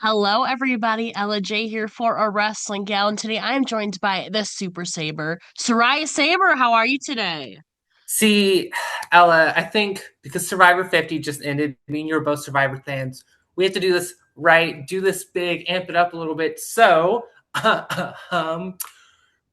Hello, everybody. Ella J here for a wrestling gal, and today I am joined by the Super Saber, Saraya Saber. How are you today? See, Ella, I think because Survivor 50 just ended, me and you are both Survivor fans, we have to do this right, do this big, amp it up a little bit. So, um,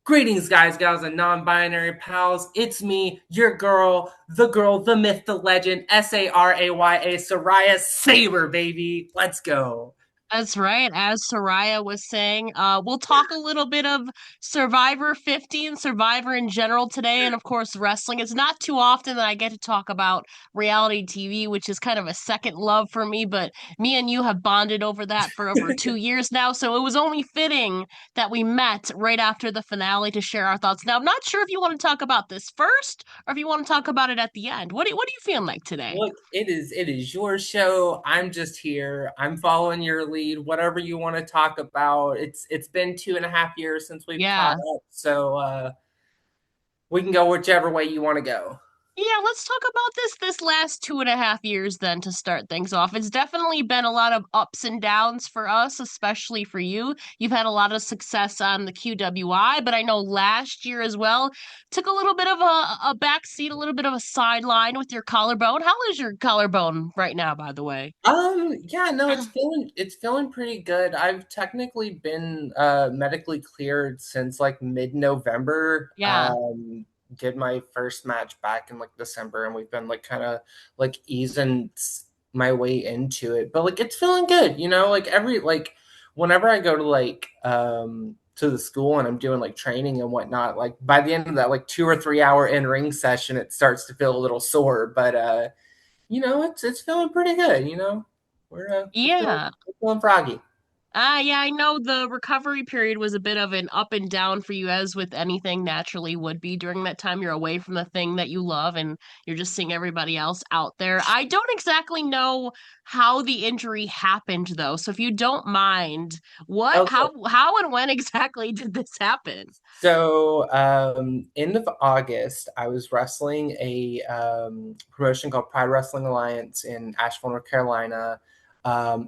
greetings, guys, gals, and non binary pals. It's me, your girl, the myth, the legend, Saraya, Saraya Saber, baby. Let's go. That's right. As Soraya was saying, we'll talk a little bit of Survivor 50 and Survivor in general today, and of course, wrestling. It's not too often that I get to talk about reality TV, which is kind of a second love for me, but me and you have bonded over that for over 2 years now, so it was only fitting that we met right after the finale to share our thoughts. Now, I'm not sure if you want to talk about this first or if you want to talk about it at the end. What are you feeling like today? Look, it is your show. I'm just here. I'm following your lead. Whatever you want to talk about. It's been 2.5 years since we've caught Yeah. up, so we can go whichever way you want to go. Yeah, let's talk about this last 2.5 years then to start things off. It's definitely been a lot of ups and downs for us, especially for you. You've had a lot of success on the QWI, but I know last year as well took a little bit of a back seat, a little bit of a sideline with your collarbone. How is your collarbone right now, by the way? Yeah, no, it's feeling pretty good. I've technically been medically cleared since like mid-November. Yeah. Did my first match back in like December, and we've been like kind of like easing my way into it. But like it's feeling good, like whenever I go to the school and I'm doing like training and whatnot, like by the end of that like 2 or 3 hour in-ring session, it starts to feel a little sore, but it's feeling pretty good. Yeah. We're feeling froggy. Yeah, I know the recovery period was a bit of an up and down for you, as with anything naturally would be during that time. You're away from the thing that you love and you're just seeing everybody else out there. I don't exactly know how the injury happened though. So if you don't mind, Okay. how and when exactly did this happen? So, end of August, I was wrestling a promotion called Pride Wrestling Alliance in Asheville, North Carolina,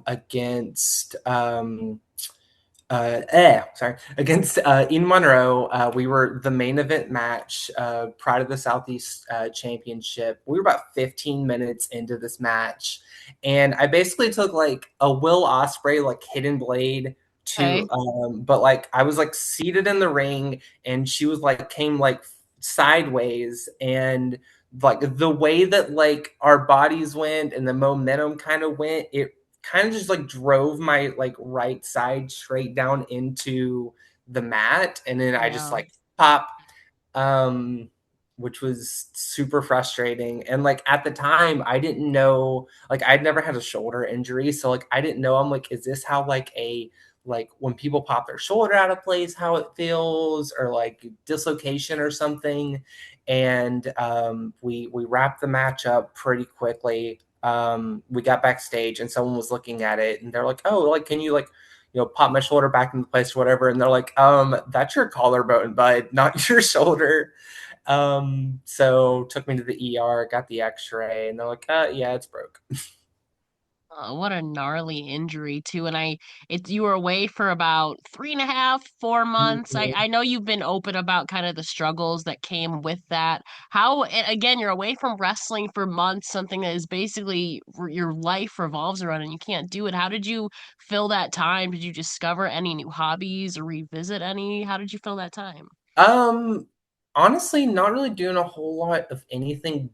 against against Ian Monroe. We were the main event match, Pride of the Southeast Championship. We were about 15 minutes into this match, and I basically took like a Will Ospreay like hidden blade to, Okay. but like I was like seated in the ring, and she was like came like sideways, and like the way that like our bodies went and the momentum kind of went, it kind of just like drove my like right side straight down into the mat, and then I just Yeah. like pop, um which was super frustrating. And like at the time I didn't know, like I'd never had a shoulder injury, so like I didn't know, I'm like, is this how like when people pop their shoulder out of place, how it feels, or like dislocation or something. And we wrapped the match up pretty quickly. We got backstage and someone was looking at it, and they're like, oh, like can you like pop my shoulder back into place or whatever. And they're like, that's your collarbone, bud, not your shoulder. So took me to the ER, got the x-ray, and they're like, yeah, it's broke. Oh, what a gnarly injury too. And you were away for about 3.5, 4 months. I know you've been open about kind of the struggles that came with that. How, and again, you're away from wrestling for months, something that is basically your life revolves around and you can't do it. How did you fill that time? Did you discover any new hobbies or revisit any? How did you fill that time? Um, Honestly, not really doing a whole lot of anything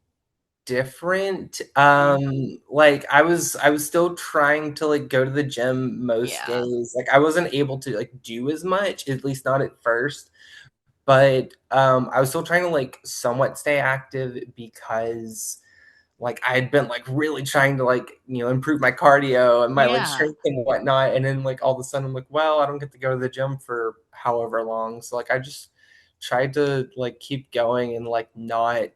different. Mm. Like I was still trying to like go to the gym most Yeah. days. Like I wasn't able to like do as much, at least not at first. But I was still trying to like somewhat stay active because like I had been like really trying to like improve my cardio and my like Yeah. strength and whatnot. And then like all of a sudden I'm like, well, I don't get to go to the gym for however long. So like I just tried to like keep going and like not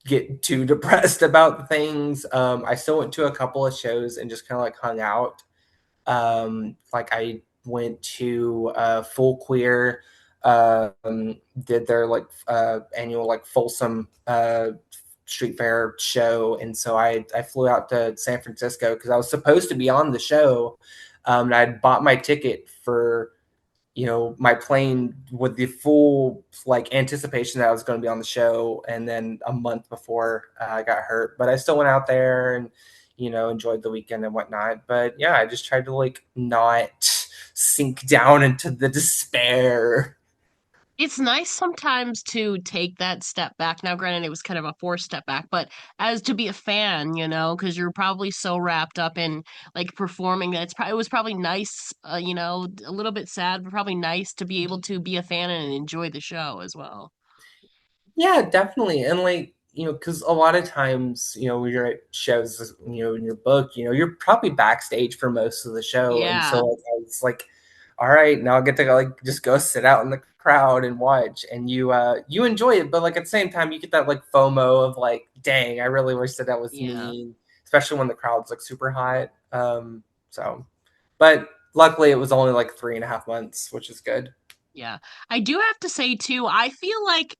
get too depressed about things. I still went to a couple of shows and just kind of like hung out. Like I went to Full Queer, did their like annual like Folsom street fair show, and so I flew out to San Francisco because I was supposed to be on the show, And I'd bought my ticket for my plane with the full like anticipation that I was going to be on the show, and then a month before I got hurt, but I still went out there and enjoyed the weekend and whatnot. But yeah, I just tried to like not sink down into the despair. It's nice sometimes to take that step back. Now, granted, it was kind of a forced step back, but as to be a fan, because you're probably so wrapped up in like performing that it was probably nice, a little bit sad, but probably nice to be able to be a fan and enjoy the show as well. Yeah, definitely. And like, because a lot of times, when you're at shows, in your book, you're probably backstage for most of the show. And Yeah, so like, I was like, all right, now I get to like just go sit out in the crowd and watch. And you enjoy it, but like at the same time you get that like FOMO of like, dang, I really wish that was yeah. me, especially when the crowd's like super hot. So but luckily it was only like 3.5 months, which is good. Yeah. I do have to say too, I feel like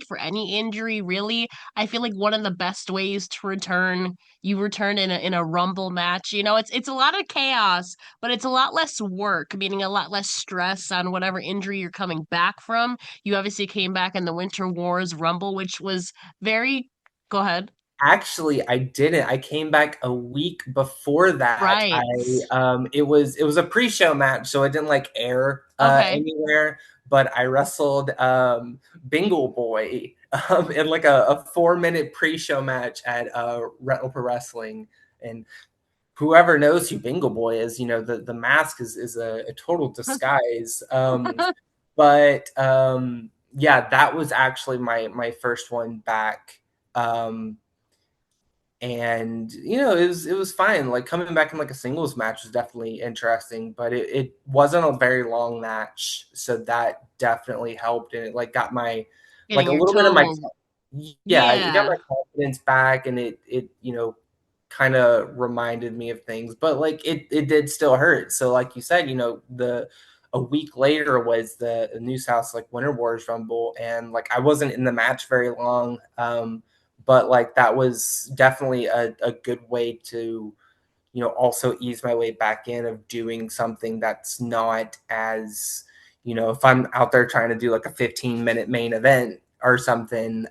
for any injury really, I feel like one of the best ways to you return in a rumble match. It's a lot of chaos, but it's a lot less work, meaning a lot less stress on whatever injury you're coming back from. You obviously came back in the Winter Wars Rumble, which was very Go ahead. Actually, I didn't. I came back a week before that. I Right. it was a pre-show match, so it didn't like air Okay. anywhere. But I wrestled Bingle Boy in like a 4-minute pre-show match at Rental Pro Wrestling, and whoever knows who Bingle Boy is, the mask is a total disguise. But yeah, that was actually my first one back. Um, and it was fine. Like coming back in like a singles match was definitely interesting, but it wasn't a very long match, so that definitely helped, and it like got my like Getting a your little bit of my toe. yeah, it got Yeah. my confidence back, and it kind of reminded me of things, but like it did still hurt. So like you said, the a week later was the New South like Winter Wars Rumble, and like I wasn't in the match very long. But like that was definitely a good way to also ease my way back in of doing something that's not as if I'm out there trying to do like a 15-minute main event or something,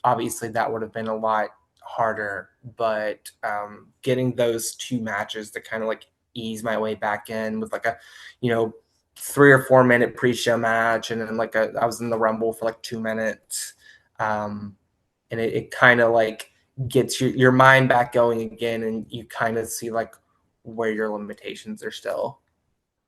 obviously that would have been a lot harder. But getting those two matches to kind of like ease my way back in with like a you know 3 or 4 minute pre-show match, and then like I was in the Rumble for like 2 minutes. And it kind of like gets your mind back going again, and you kind of see like where your limitations are still.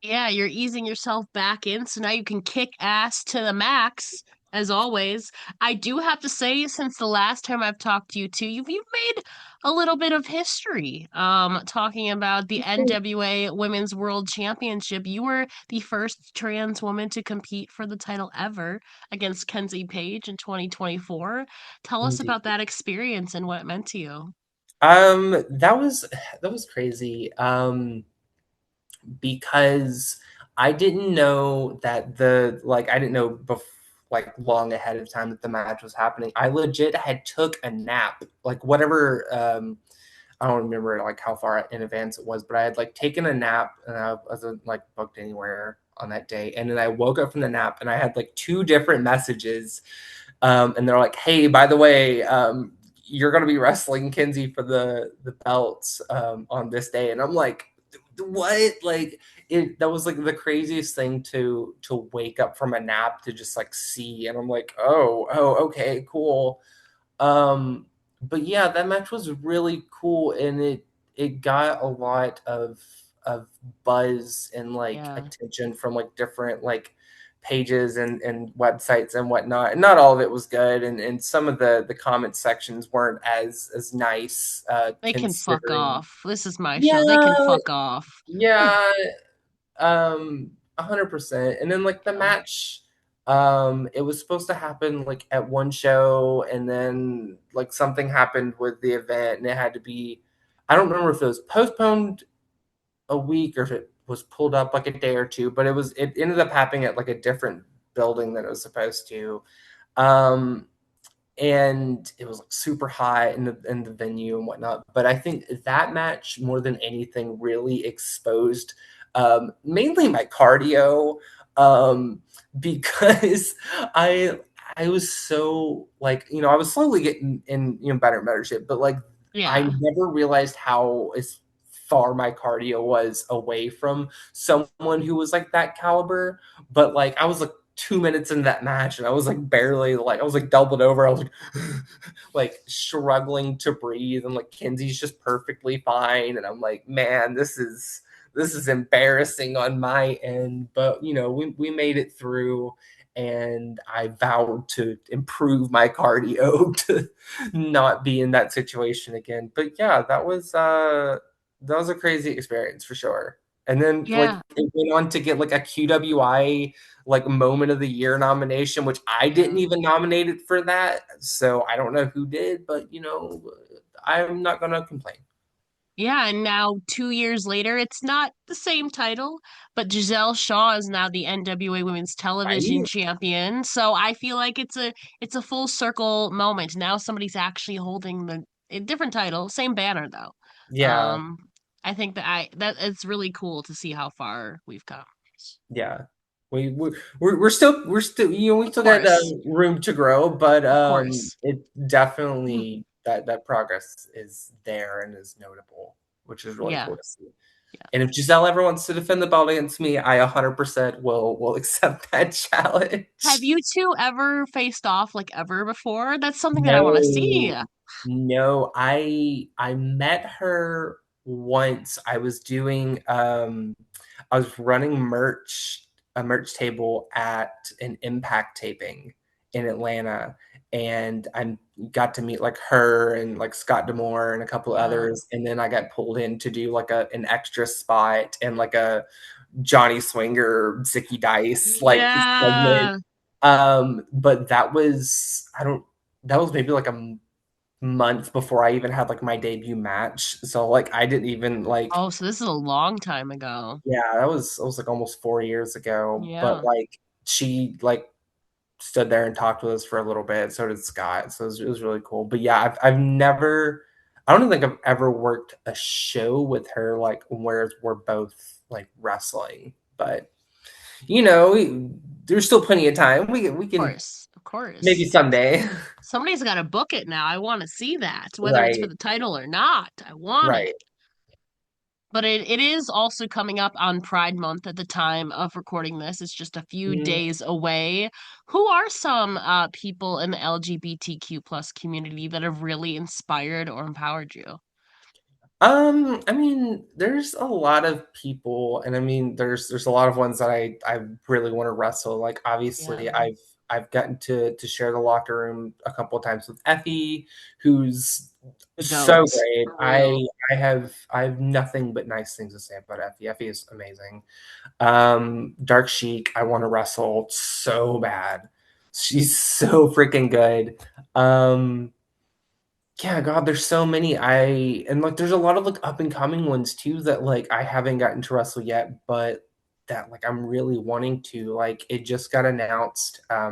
Yeah, you're easing yourself back in, so now you can kick ass to the max, as always. I do have to say, since the last time I've talked to you too, you've made a little bit of history. Talking about the NWA Women's World Championship. You were the first trans woman to compete for the title ever against Kenzie Page in 2024. Tell us Indeed. about that experience and what it meant to you. That was crazy. Because I didn't know that I didn't know like long ahead of time that the match was happening. I legit had took a nap, like whatever. I don't remember like how far in advance it was, but I had like taken a nap, and I wasn't like booked anywhere on that day. And then I woke up from the nap, and I had like two different messages, and they're like, "Hey, by the way, you're gonna be wrestling Kinsey for the belts on this day," and I'm like, "What?" Like that was like the craziest thing to wake up from a nap to just like see, and I'm like, "Oh, okay, cool." Um, but yeah, that match was really cool, and it got a lot of buzz and like Yeah. attention from like different like pages and websites and whatnot. And not all of it was good, and some of the comment sections weren't as nice, They can fuck considering. off. This is my show. They can Yeah, fuck off. yeah, 100%. And then like the Yeah. match, it was supposed to happen like at one show, and then like something happened with the event, and it had to be. I don't remember if it was postponed a week or if it was pulled up like a day or two, but it ended up happening at like a different building than it was supposed to. Um, and it was like super hot in the venue and whatnot. But I think that match more than anything really exposed mainly my cardio, um, because I I was so like, I was slowly getting in, better and better shape, but like I Yeah. never realized how as far my cardio was away from someone who was like that caliber. But like I was like 2 minutes into that match and I was like barely like I was like doubled over. I was like like struggling to breathe, and like Kenzie's just perfectly fine. And I'm like, man, this is embarrassing on my end. But we made it through, and I vowed to improve my cardio to not be in that situation again. But yeah, that was a crazy experience for sure. And then like Yeah. it went on to get like a QWI like moment of the year nomination, which I didn't Yeah. even nominate it for that. So I don't know who did, but I'm not gonna complain. Yeah, and now 2 years later, it's not the same title, but Giselle Shaw is now the NWA Women's Television Right? Champion. So I feel like it's a full circle moment. Now somebody's actually holding the a different title, same banner though. Yeah, Um, I think that it's really cool to see how far we've come. yeah. We're still we Of still got course, room to grow, but of course. it definitely that progress is there and is notable, which is really Yeah, cool to see. yeah. And if Giselle ever wants to defend the belt against me, I 100% will accept that Have challenge. you two ever faced off like ever before? That's something that I want to see. No, no, I met her once. I was running a merch table at an Impact taping in Atlanta, and I got to meet like her and like Scott Demore and a couple Yeah. others, and then I got pulled in to do like an extra spot and like a Johnny Swinger Zicky Dice like segment. Yeah. But that was maybe like a month before I even had like my debut match. So like I didn't even like Oh, so this is a long time ago. yeah, that was like almost 4 years ago. But Yeah, like she like stood there and talked with us for a little bit. So did Scott. So it was really cool. But yeah, I've never I don't think I've ever worked a show with her like where we're both like wrestling. But there's still plenty of time. We of can course, of maybe course. someday. Somebody's got to book it now. I want to see that, whether it's for Right. the title or not. I want it. Right. But it is also coming up on Pride Month at the time of recording this. It's just a few Mhm. days away. Who are some people in the LGBTQ plus community that have really inspired or empowered you? I mean, there's a lot of people, and I mean, there's a lot of ones that I really want to wrestle. Like, Yeah, obviously, I've gotten to share the locker room a couple of times with Effie, who's the so goat, great. for real. I have nothing but nice things to say about Effie. Effie is amazing. Dark Sheik, I want to wrestle so bad. She's so freaking good. Yeah, God, there's so many. And like there's a lot of like up and coming ones too that like I haven't gotten to wrestle yet, but that like I'm really wanting to. Like it just got announced. I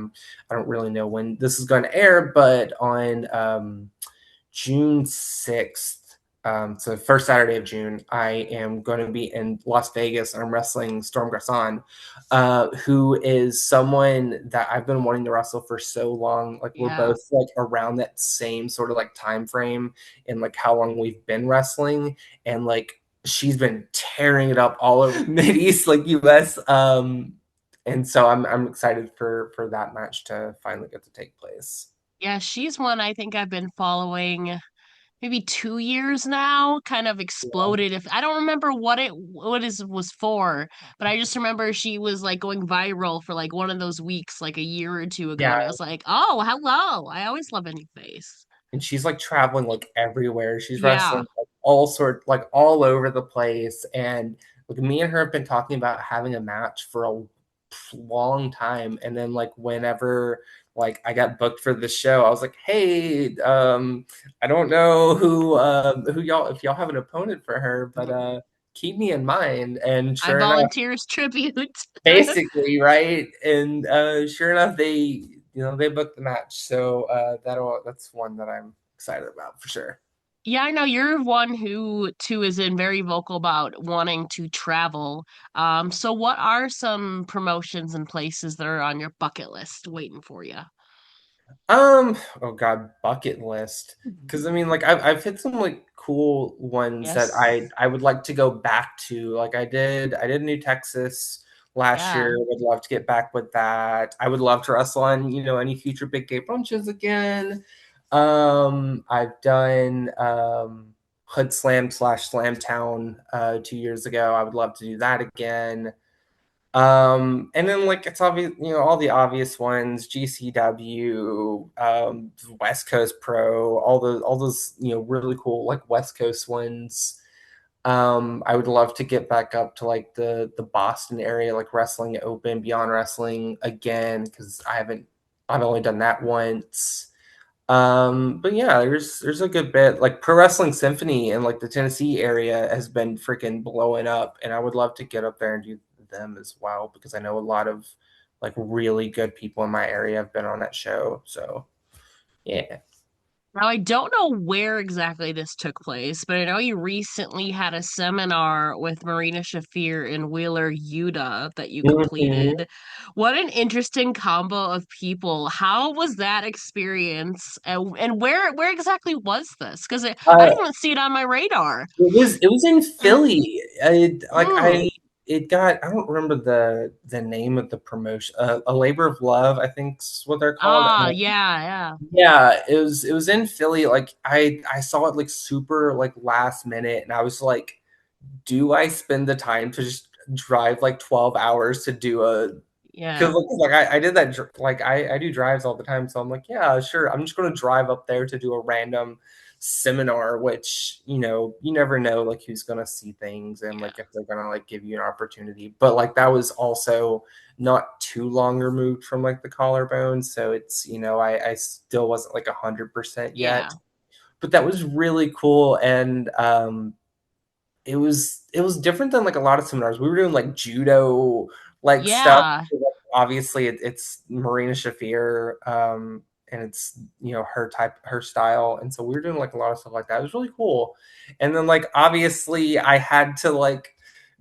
don't really know when this is going to air, but on June 6th, so first Saturday of June, I am going to be in Las Vegas. I'm wrestling Storm Garcon, who is someone that I've been wanting to wrestle for so long. Like we're Yeah. both like around that same sort of like time frame in like how long we've been wrestling, and like she's been tearing it up all over Mid East, like US. And so I'm excited for that match to finally get to take place. Yeah, she's one I think I've been following maybe 2 years now, kind of Yeah. exploded. If I don't remember what is was for, but I just remember she was like going viral for like one of those weeks like a year or two ago, Yeah, and I was like, oh, hello. I always love a new face. and she's like traveling like everywhere. She's Yeah. wrestling like all over the place. And like me and her have been talking about having a match for a long time. And then like whenever like I got booked for the show, I was like, hey, I don't know who y'all if y'all have an opponent for her, but keep me in mind. And I sure enough, volunteer as tribute. basically, right? And sure enough, they booked the match, so that's one that I'm excited about for sure. Yeah, I know you're one who too is in very vocal about wanting to travel. So what are some promotions and places that are on your bucket list waiting for you? Oh God, bucket list. Because I mean, like I've hit some like cool ones that I Yes. I would like to go back to. Like I did New Texas last Yeah. year. Would love to get back with that. I would love to wrestle on any future big gay brunches again. I've done Hood Slam slash Slam Town 2 years ago. I would love to do that again. And then like it's obvious, all the obvious ones, GCW, West Coast Pro, all those, really cool like West Coast ones. I would love to get back up to like the Boston area, like Wrestling Open, Beyond Wrestling again, because I've only done that once. But yeah, there's a good bit. Like Pro Wrestling Symphony in like the Tennessee area has been freaking blowing up, and I would love to get up there and do them as well because I know a lot of like really good people in my area have been on that show. So yeah. Now, I don't know where exactly this took place, but I know you recently had a seminar with Marina Shafir and Wheeler Yuta that you Mhm. completed. What an interesting combo of people. How was that experience? And where exactly was this? Because I Uh, didn't even see it on my radar. it was in Philly. Hmm. It got I don't remember the name of the promotion. A Labor of Love, I think's what they're called. Ah, yeah, yeah, Yeah, it was in Philly. Like I saw it like super like last minute, and I was like, do I spend the time to just drive like 12 hours to do a because yeah, like I did that like I do drives all the time, so I'm like, yeah, sure. I'm just gonna drive up there to do a random seminar, which you never know like who's gonna see things and yeah, like if they're gonna like give you an opportunity. But like that was also not too long removed from like the collarbone, so it's I still wasn't like 100% yeah, yet. But that was really cool, and it was different than like a lot of seminars. We were doing like judo like stuff. yeah. Obviously, it's Marina Shafir, and it's her style, and so we were doing like a lot of stuff like that. It was really cool. And then like obviously, I had to like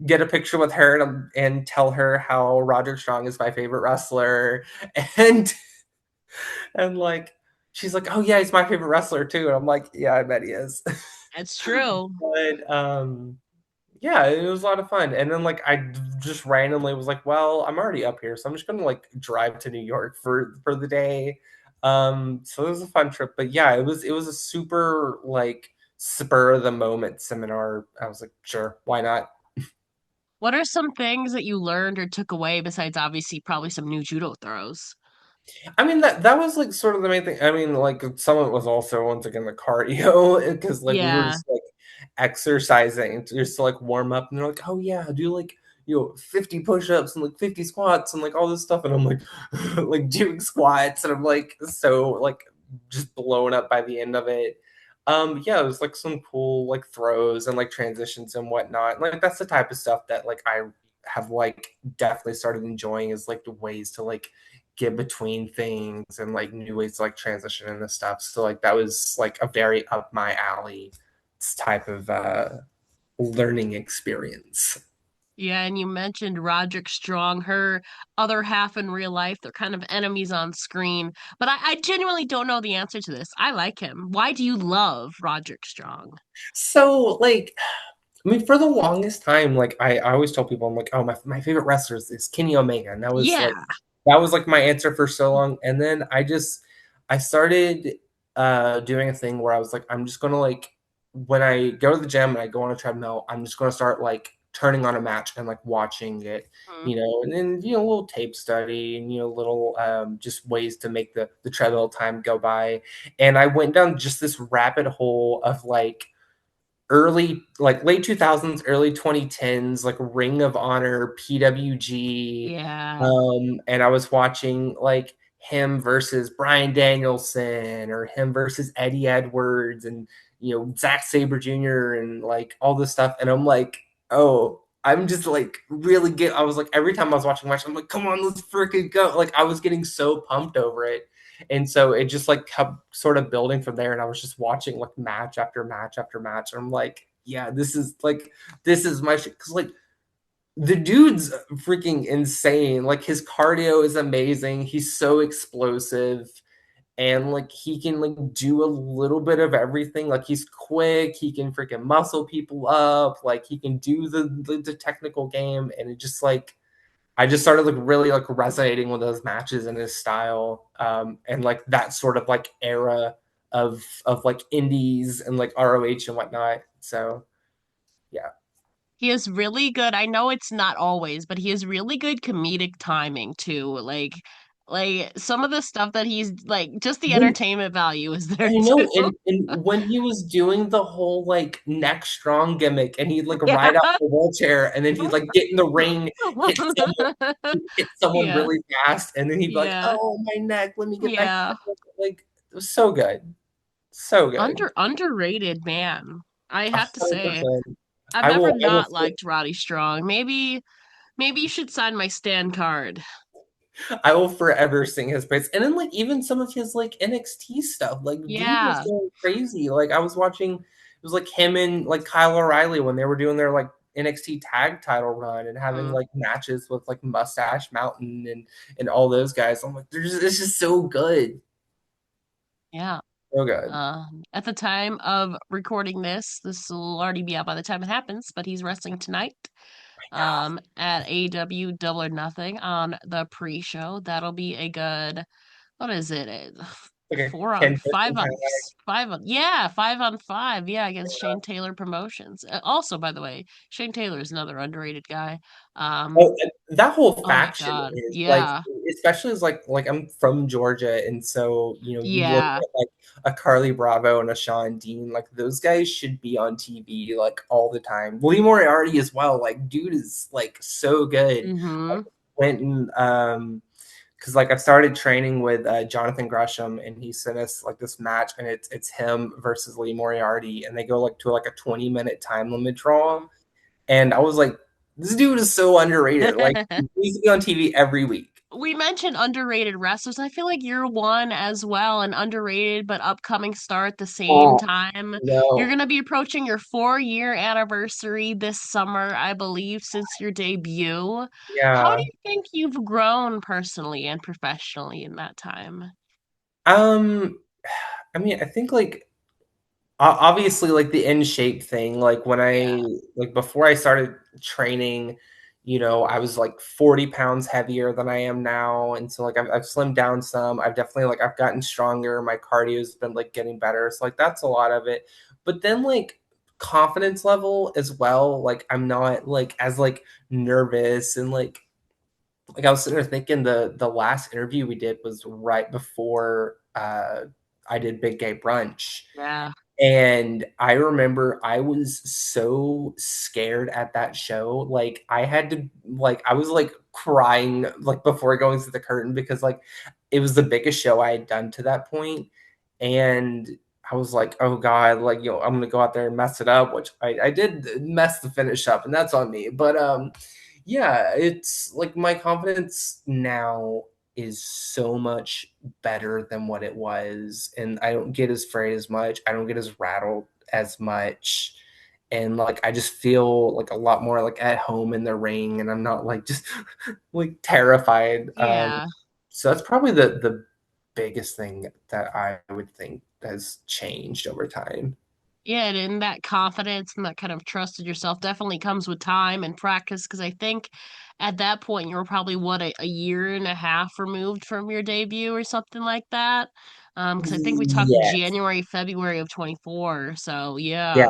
get a picture with her and tell her how Roderick Strong is my favorite wrestler, and like she's like, oh yeah, he's my favorite wrestler too, and I'm like, yeah, I bet he is. It's true. But yeah, it was a lot of fun. And then like I just randomly was like, well, I'm already up here, so I'm just gonna like drive to New York for the day. So it was a fun trip. But yeah, it was a super like spur of the moment seminar. I was like, sure, why not? What are some things that you learned or took away besides obviously probably some new judo throws? I mean that was like sort of the main thing. I mean, like some of it was also once again the cardio because like we were Yeah. just like exercising to just to like warm up, and they're like, oh yeah, do like 50 push-ups and like 50 squats and like all this stuff, and I'm like like doing squats, and I'm like so like just blown up by the end of it. Yeah, it was like some cool like throws and like transitions and whatnot. Like that's the type of stuff that like I have like definitely started enjoying is like the ways to like get between things and like new ways to like transition into stuff. So like that was like a very up my alley type of learning experience. Yeah, and you mentioned Roderick Strong, her other half in real life. They're kind of enemies on screen. But I genuinely don't know the answer to this. I like him. Why do you love Roderick Strong? So like I mean, for the longest time, like I always tell people, I'm like, oh, my favorite wrestler is Kenny Omega, and Yeah. that was like my answer for so long. And then I started doing a thing where I was like, I'm just gonna like when I go to the gym and I go on a treadmill, I'm just gonna start like turning on a match and like watching it, Mhm. and then a little tape study and little just ways to make the treadmill time go by. And I went down just this rabbit hole of like early like late 2000s early 2010s like Ring of Honor PWG, Yeah. and I was watching like him versus Brian Danielson or him versus Eddie Edwards and Zack Saber Jr. and like all this stuff, and I'm like, oh, I'm just like really get. I was like every time I was watching match, I'm like, come on, let's freaking go! Like I was getting so pumped over it, and so it just like kept sort of building from there. And I was just watching like match after match after match. And I'm like, yeah, this is my shit. Because like the dude's freaking insane. Like his cardio is amazing. He's so explosive and like he can like do a little bit of everything. Like he's quick, he can freaking muscle people up, like he can do the technical game, and it just like I just started like really like resonating with those matches and his style, and like that sort of like era of like indies and like ROH and whatnot. So yeah, He is really good. I know it's not always, but he has really good comedic timing too. Like some of the stuff that he's like, just the when entertainment value is there I too. know, and when he was doing the whole like neck strong gimmick, and he'd like ride out Yeah. the wheelchair, and then he'd like get in the ring, hit hit someone Yeah. really fast, and then he'd be like, Yeah. "Oh, my neck, let me get back." Yeah. Like it was so good, so good, Underrated man. I have to say, 100%. I've I never will, I will, not liked Roddy Strong. Maybe you should sign my stand card. I will forever sing his praise. And then like even some of his like NXT stuff, like dude was Yeah. going crazy. Like I was watching, it was like him and like Kyle O'Reilly when they were doing their like NXT tag title run and having Mm, like matches with like Mustache Mountain and all those guys. I'm like, it's just so good, yeah. so good. At the time of recording this will already be out by the time it happens, but he's wrestling tonight at AW Double or Nothing on the pre-show. That'll be a good, what is it? Like a Four on Ken five Christian on kind of five on yeah, 5 on 5, yeah, against guy. Shane Taylor Promotions. Also, by the way, Shane Taylor is another underrated guy. Oh, and that whole Oh faction God, is like, yeah, especially as like I'm from Georgia, and so you know you look yeah, at like a Carly Bravo and a Sean Dean, like those guys should be on TV like all the time. Lee Moriarty as well, like dude is like so good. I mm-hmm, went and because like I started training with Jonathan Gresham, and he sent us like this match, and it's him versus Lee Moriarty, and they go like to like a 20-minute time limit draw, mm-hmm. and I was like, this dude is so underrated. Like he needs to be on TV every week. We mentioned underrated wrestlers. I feel like you're one as well, an underrated but upcoming star at the same Oh time. You're no. going to be approaching your 4 year anniversary this summer, I believe, since your debut. How do Yeah. you think you've grown personally and professionally in that time? Um I mean, I think like obviously like the in shape thing, like when Yeah. I like before I started training, you know, I was like 40 pounds heavier than I am now, and so like I've slimmed down some. I've definitely like I've gotten stronger. My cardio's been like getting better, so like that's a lot of it. But then like confidence level as well, like I'm not like as like nervous, and like I was sitting there thinking the last interview we did was right before I did Big Gay Brunch, Yeah. and I remember I was so scared at that show. Like I had to like I was like crying like before going through the curtain because like it was the biggest show I had done to that point. And I was like, oh God, like you know, I'm gonna go out there and mess it up, which I did mess the finish up, and that's on me. But yeah, it's like my confidence now is so much better than what it was, and I don't get as afraid as much. I don't get as rattled as much, and like I just feel like a lot more like at home in the ring, and I'm not like just like terrified. Yeah. So that's probably the biggest thing that I would think has changed over time. Yeah, and that confidence and that kind of trust in yourself definitely comes with time and practice. Because I think at that point you were probably what a year and a half removed from your debut or something like that. Because I think we talked Yes. January, February of 24. So Yeah. yeah,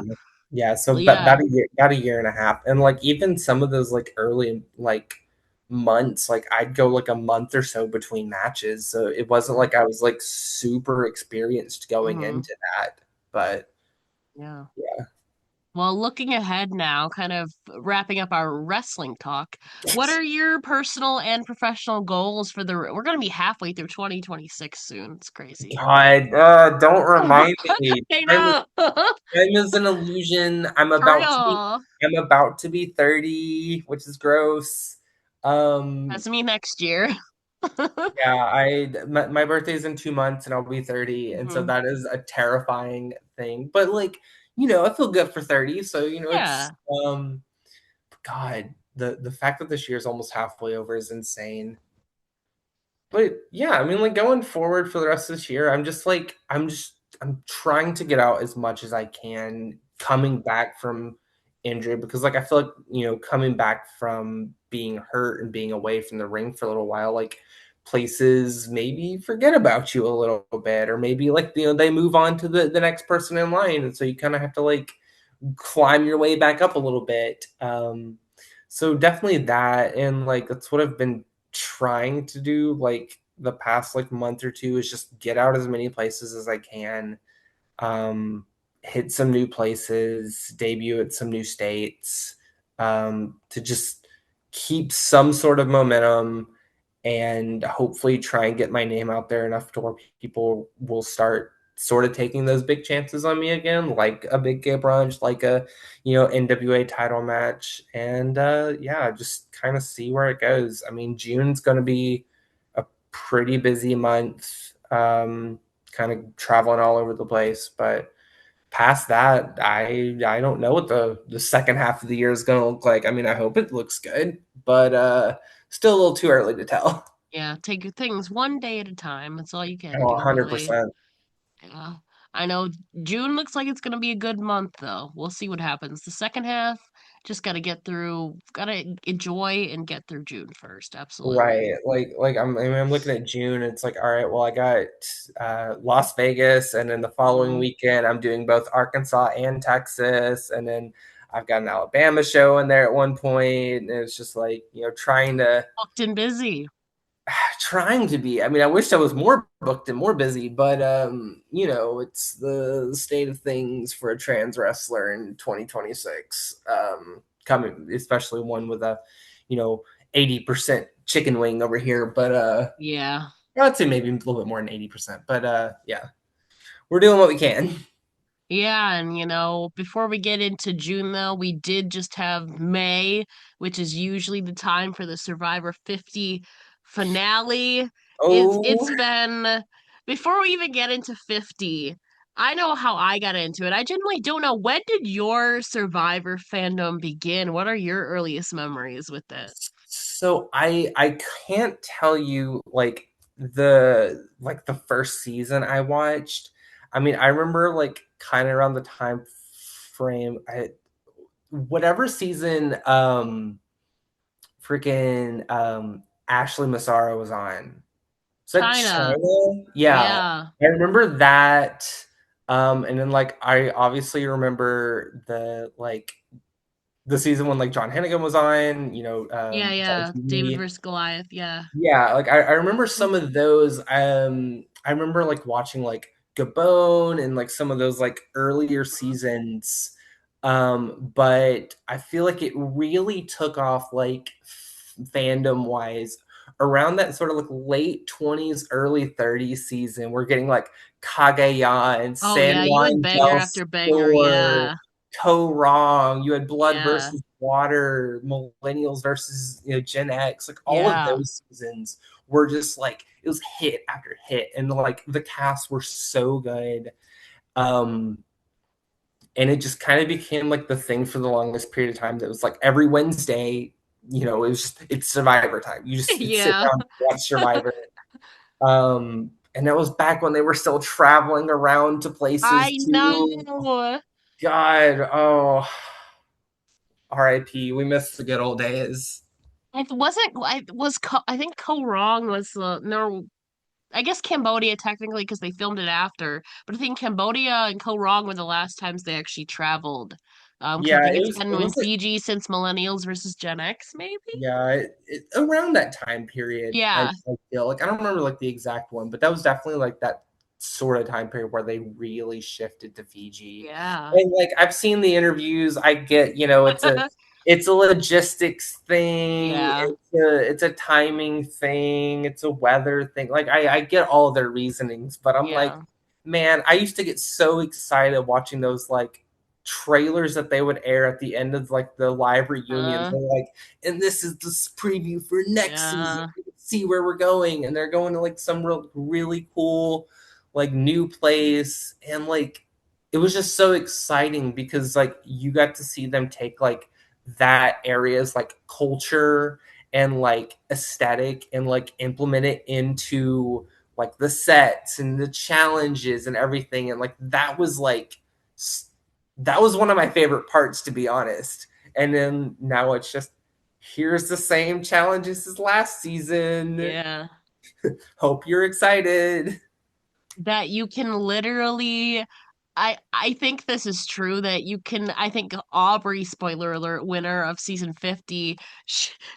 Yeah, so yeah, about a year and a half, and like even some of those like early like months, like I'd go like a month or so between matches, so it wasn't mm, like I was like super experienced going hmm, into that. But yeah. yeah, Well, looking ahead now, kind of wrapping up our wrestling talk, what are your personal and professional goals for we're going to be halfway through 2026 soon. It's crazy. God, don't remind me. I Time is, know. time is an illusion. For real. I'm about to be 30, which is gross. Um, That's me next year. yeah, my birthday's in 2 months and I'll be 30, and so Mhm. that is a terrifying thing. But like, I feel good for 30, so it's Yeah. God, the fact that this year is almost halfway over is insane. But yeah, I mean, like going forward for the rest of this year, I'm trying to get out as much as I can coming back from injury, because like I feel like, coming back from being hurt and being away from the ring for a little while, like places maybe forget about you a little bit, or maybe like, they move on to the next person in line. And so you kind of have to like climb your way back up a little bit. So definitely that, and like that's what I've been trying to do like the past like month or two, is just get out as many places as I can, um, hit some new places, debut at some new states, to just keep some sort of momentum, and hopefully try and get my name out there enough to where people will start sort of taking those big chances on me again, like a big gay brunch, like a NWA title match, and yeah, just kind of see where it goes. I mean, June's going to be a pretty busy month, kind of traveling all over the place, but past that, I don't know what the second half of the year is going to look like. I mean, I hope it looks good, but still a little too early to tell. Yeah. Take your things one day at a time. That's all you can Oh, do, really. 100%. Yeah. I know June looks like it's going to be a good month, though. We'll see what happens. The second half, just got to get through, got to enjoy and get through June first. Absolutely. Right. Like I'm looking at June. It's like, all right, well, I got Las Vegas, and then the following Hmm. weekend I'm doing both Arkansas and Texas, and then I've got an Alabama show in there at one point, and it's just like, trying to Booked and busy. trying to be. I mean, I wish I was more booked and more busy, but it's the state of things for a trans wrestler in 2026. Coming, especially one with a, you know, 80% chicken wing over here, but Yeah. I'd say maybe a little bit more than 80%. But yeah, we're doing what we can. Yeah, and before we get into June though, we did just have May, which is usually the time for the Survivor 50 finale. It's Oh, been before we even get into 50, I know how I got into it. I genuinely don't know, when did your Survivor fandom begin? What are your earliest memories with it? so I can't tell you like the first season I watched. I mean, I remember like kind of around the time frame, whatever season freaking Ashley Massaro was on. Is that China. China? Yeah. Yeah. I remember that. And then like I obviously remember the season when like John Hennigan was on, Yeah, John yeah. David TV. versus Goliath. Yeah. Yeah, like I remember some of those. I remember like watching like Gabon and like some of those like earlier seasons. But I feel like it really took off like fandom wise around that sort of like late 20s, early 30s season. We're getting like Kageya and Oh San yeah, you had Juan banger del after banger. Sur, Yeah. Toe Wrong. You had Blood Yeah. versus Water, Millennials versus Gen X. Like all of Yeah. those seasons were just like it was hit after hit, and like the casts were so good. Um, and it just kind of became like the thing for the longest period of time. That was like every Wednesday, it's Survivor time. You'd sit Yeah. down and watch Survivor. And that was back when they were still traveling around to places I too. know. God, oh, R.I.P. We miss the good old days. I wasn't. I think Co Wrong was the no. I guess Cambodia technically because they filmed it after, but I think Cambodia and Co Wrong were the last times they actually traveled. Because I Yeah, think it it's was. been It in was like Fiji since Millennials versus Gen X, maybe. yeah, around that time period. I, Yeah. I feel like I don't remember like the exact one, but that was definitely like that sort of time period where they really shifted to Fiji. Yeah. And like I've seen the interviews, I get, you know, it's a logistics thing, Yeah. it's a timing thing, it's a weather thing. Like I get all their reasonings, but I'm like, Yeah. man, I used to get so excited watching those like trailers that they would air at the end of like the live reunions. Uh, They're like, and this is this preview for next season. yeah. See where we're going, and they're going to like some really cool like new place, and like it was just so exciting because like you got to see them take like that area's like culture and like aesthetic and like implement it into like the sets and the challenges and everything, and like that was like that was one of my favorite parts, to be honest. And then now it's just here's the same challenges as last season. Yeah. Hope you're excited. That you can literally I think this is true that you can I think Aubrey, spoiler alert, winner of season 50,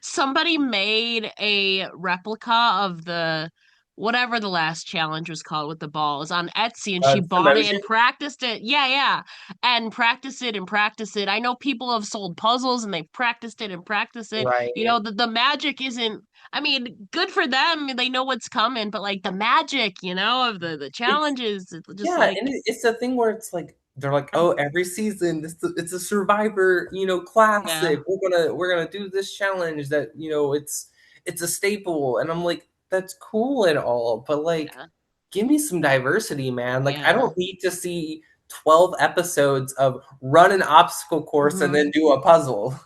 somebody made a replica of the whatever the last challenge was called with the balls on Etsy, and she bought it Promotion, and practiced it. Yeah, yeah. And practiced it and practiced it. I know people have sold puzzles and they've practiced it and practiced it. You right? know, the magic isn't, I mean, good for them. They know what's coming, but like the magic, you know, of the It's challenges, it's just Yeah, like, and it's a thing where it's like they're like, oh, every season it's a Survivor, you know, yeah, classic. We're gonna do this challenge that you know it's a staple, and I'm like, that's cool and all, but like, yeah, give me some diversity, man. Like, I yeah. don't need to see 12 episodes of run an obstacle course and Hmm. then do a puzzle.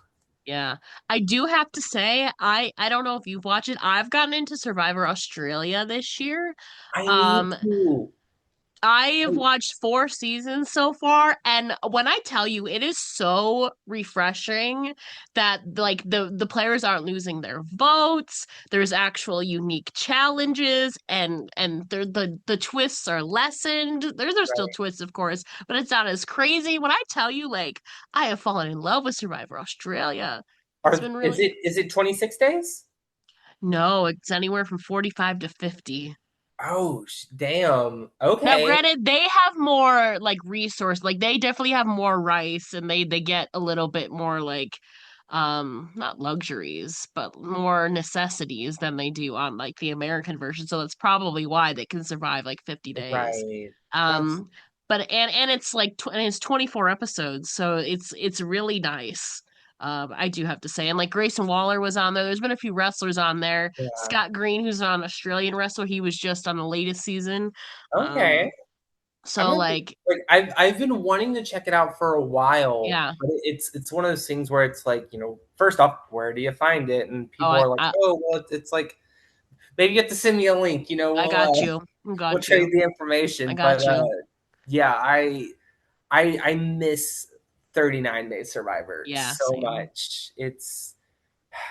Yeah. I do have to say, I don't know if you've watched it. I've gotten into Survivor Australia this year. I need Um, to. I have watched 4 seasons so far, and when I tell you, it is so refreshing that like the players aren't losing their votes. There's actual unique challenges, and the twists are lessened. There's still Right. twists, of course, but it's not as crazy. When I tell you, like, I have fallen in love with Survivor Australia. It's been Is really it 26 days? no, it's anywhere from 45 to 50. Oh, damn. Now, Okay. granted, they have more like resource, like they definitely have more rice, and they get a little bit more like, not luxuries, but more necessities than they do on like the American version. So that's probably why they can survive like 50 days. Right. That's Um, but and it's like and it's 24 episodes, so it's really nice. I do have to say, and like Grayson Waller was on there. There's been a few wrestlers on there. yeah. Scott Green, who's an Australian wrestler, he was just on the latest season. Okay. I'm So gonna like, like I've been wanting to check it out for a while, yeah. but it's one of those things where it's like, you know, first off, where do you find it? And Oh, people are like, oh, well, it's like maybe you have to send me a link. You know, I got you. I we'll got you. trade the I information. But got you. yeah, I miss 39 Day Survivor Yeah, so same. much. It's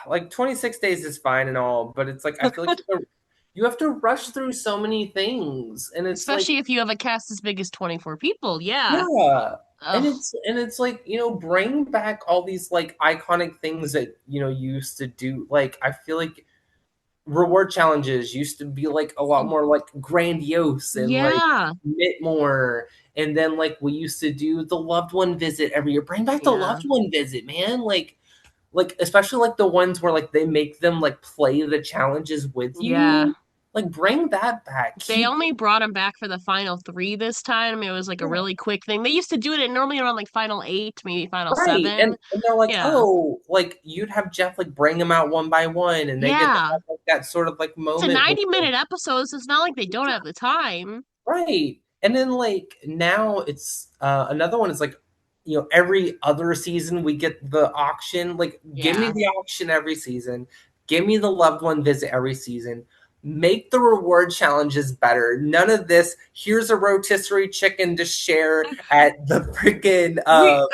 like 26 days is fine and all, but it's like I feel like you have to rush through so many things, and it's like Especially if you have a cast as big as 24 people. Yeah. yeah. And Ugh. it's like, you know, bring back all these like iconic things that, you know, you used to do. Like I feel like reward challenges used to be like a lot more like grandiose and like Yeah. commit more. And then like we used to do the loved one visit every year. Bring back the Yeah. loved one visit, man. Like especially like the ones where like they make them like play the challenges with Yeah. you. Like bring that back. They Keep only brought him back for the final three this time. It was like a yeah. really quick thing. They used to do it normally around like final eight, maybe final Right. seven. And they're like, Yeah. "Oh, like you'd have Jeff like bring them out one by one and they get to Yeah. have like that sort of like It's a moment with 90-minute episode, so it's not like they don't have the time. right. And then like now it's another one is like, you know, every other season we get the auction. Like give me Yeah. the auction every season. Give me the loved one visit every season. Make the reward challenges better. None of this, here's a rotisserie chicken to share at the freaking We